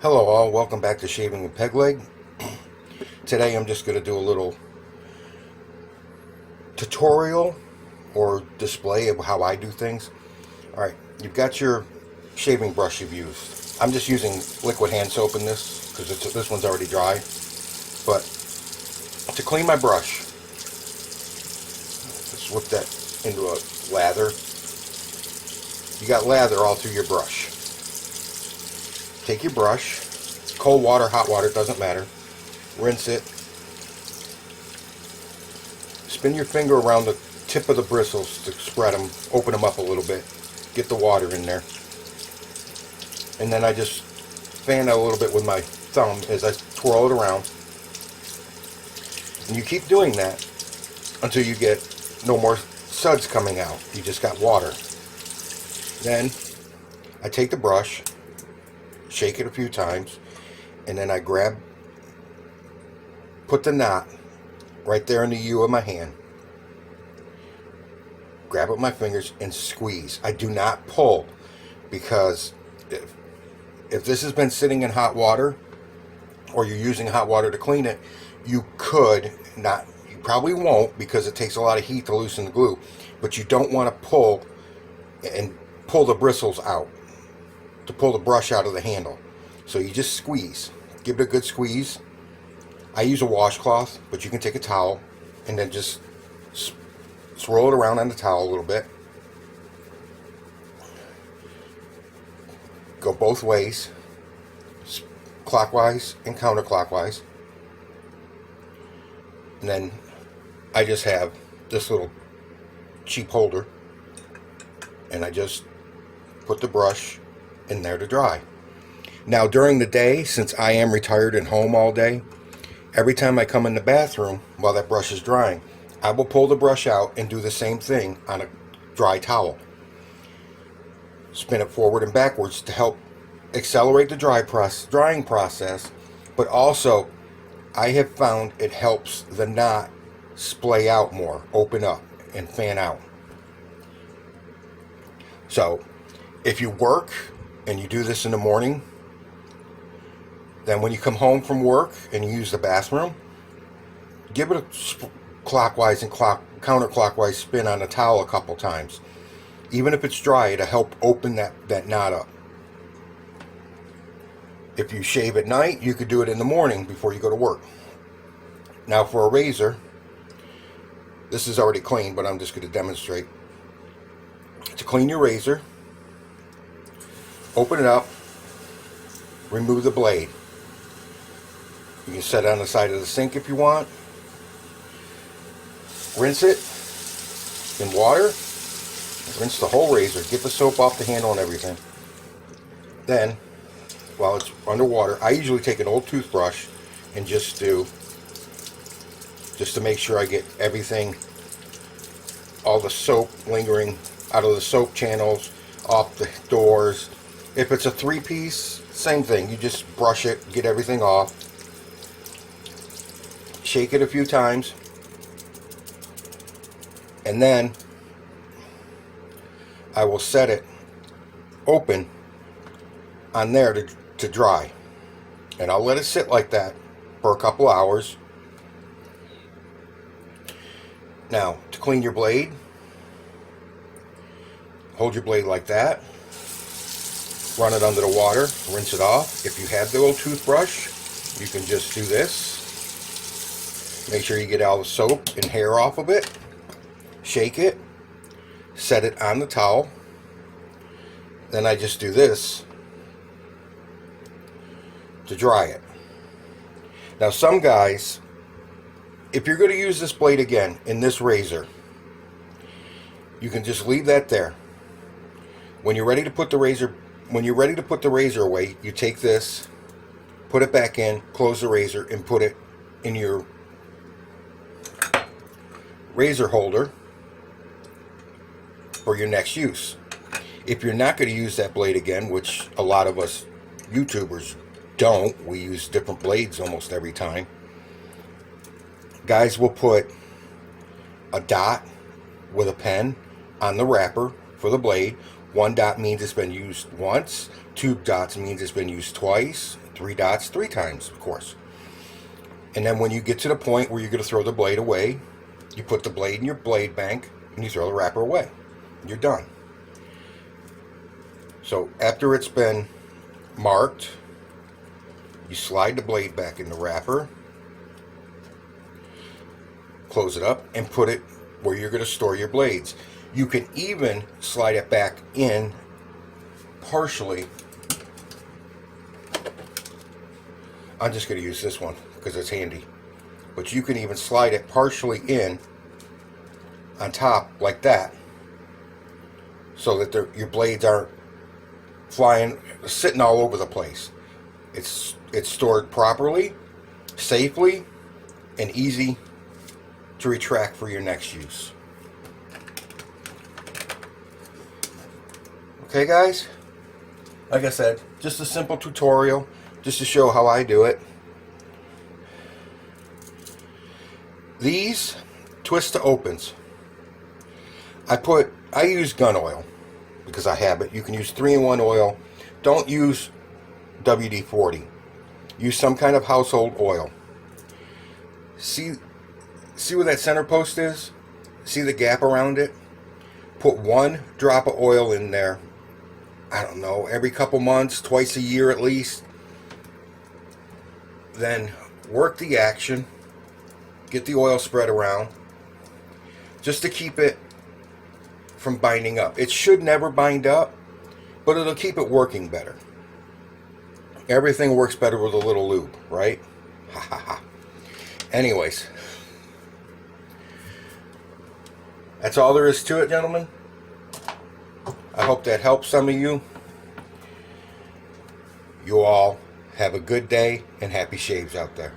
Hello all, welcome back to Shaving with Peg Leg. Today I'm just going to do a little tutorial or display of how I do things. Alright, you've got your shaving brush you've used. I'm just using liquid hand soap in this because this one's already dry. But to clean my brush, just whip that into a lather. You got lather all through your brush. Take your brush, cold water, hot water, doesn't matter. Rinse it. Spin your finger around the tip of the bristles to spread them, open them up a little bit. Get the water in there. And then I just fan it a little bit with my thumb as I twirl it around. And you keep doing that until you get no more suds coming out. You just got water. Then I take the brush, shake it a few times, and then I put the knot right there in the U of my hand, grab it with my fingers and squeeze. I do not pull, because if this has been sitting in hot water or you're using hot water to clean it, you probably won't, because it takes a lot of heat to loosen the glue, but you don't want to pull the bristles out, to pull the brush out of the handle. So you just squeeze. Give it a good squeeze. I use a washcloth, but you can take a towel and then just swirl it around on the towel a little bit. Go both ways, clockwise and counterclockwise. And then I just have this little cheap holder, and I just put the brush in there to dry. Now during the day, since I am retired and home all day, every time I come in the bathroom while that brush is drying, I will pull the brush out and do the same thing on a dry towel. Spin it forward and backwards to help accelerate the drying process, but also I have found it helps the knot splay out more, open up and fan out. So if you work and you do this in the morning, then when you come home from work and you use the bathroom, give it a clockwise and counterclockwise spin on the towel a couple times. Even if it's dry, it'll help open that knot up. If you shave at night, you could do it in the morning before you go to work. Now for a razor, this is already clean, but I'm just going to demonstrate. To clean your razor, open it up, remove the blade. You can set it on the side of the sink if you want. Rinse it in water. Rinse the whole razor. Get the soap off the handle and everything. Then, while it's underwater, I usually take an old toothbrush and just to make sure I get everything, all the soap lingering out of the soap channels, off the doors. If it's a three-piece, same thing. You just brush it, get everything off. Shake it a few times. And then I will set it open on there to dry. And I'll let it sit like that for a couple hours. Now, to clean your blade, hold your blade like that. Run it under the water, rinse it off. If you have the old toothbrush, you can just do this. Make sure you get all the soap and hair off of it. Shake it. Set it on the towel. Then I just do this to dry it. Now some guys, if you're going to use this blade again in this razor, you can just leave that there. When you're ready to put the razor away, you take this, put it back in, close the razor, and put it in your razor holder for your next use. If you're not going to use that blade again, which a lot of us YouTubers don't, we use different blades almost every time, guys will put a dot with a pen on the wrapper for the blade, 1 dot means it's been used once. 2 dots means it's been used twice. 3 dots 3 times, of course. And then when you get to the point where you're going to throw the blade away, you put the blade in your blade bank and you throw the wrapper away. You're done. So after it's been marked, you slide the blade back in the wrapper, close it up, and put it where you're going to store your blades. You can even slide it back in partially. I'm just going to use this one because it's handy. But you can even slide it partially in on top like that, so that your blades aren't flying, sitting all over the place. It's stored properly, safely, and easy to retract for your next use. Okay guys, like I said, just a simple tutorial just to show how I do it. These twist to opens, I use gun oil because I have it. You can use 3-in-1 oil. Don't use WD-40. Use some kind of household oil. See where that center post is? See the gap around it? Put 1 drop of oil in there, I don't know, every couple months, twice a year at least. Then work the action. Get the oil spread around just to keep it from binding up. It should never bind up, but it'll keep it working better. Everything works better with a little lube, right? Ha ha ha. Anyways, that's all there is to it, gentlemen. I hope that helps some of you. You all have a good day and happy shaves out there.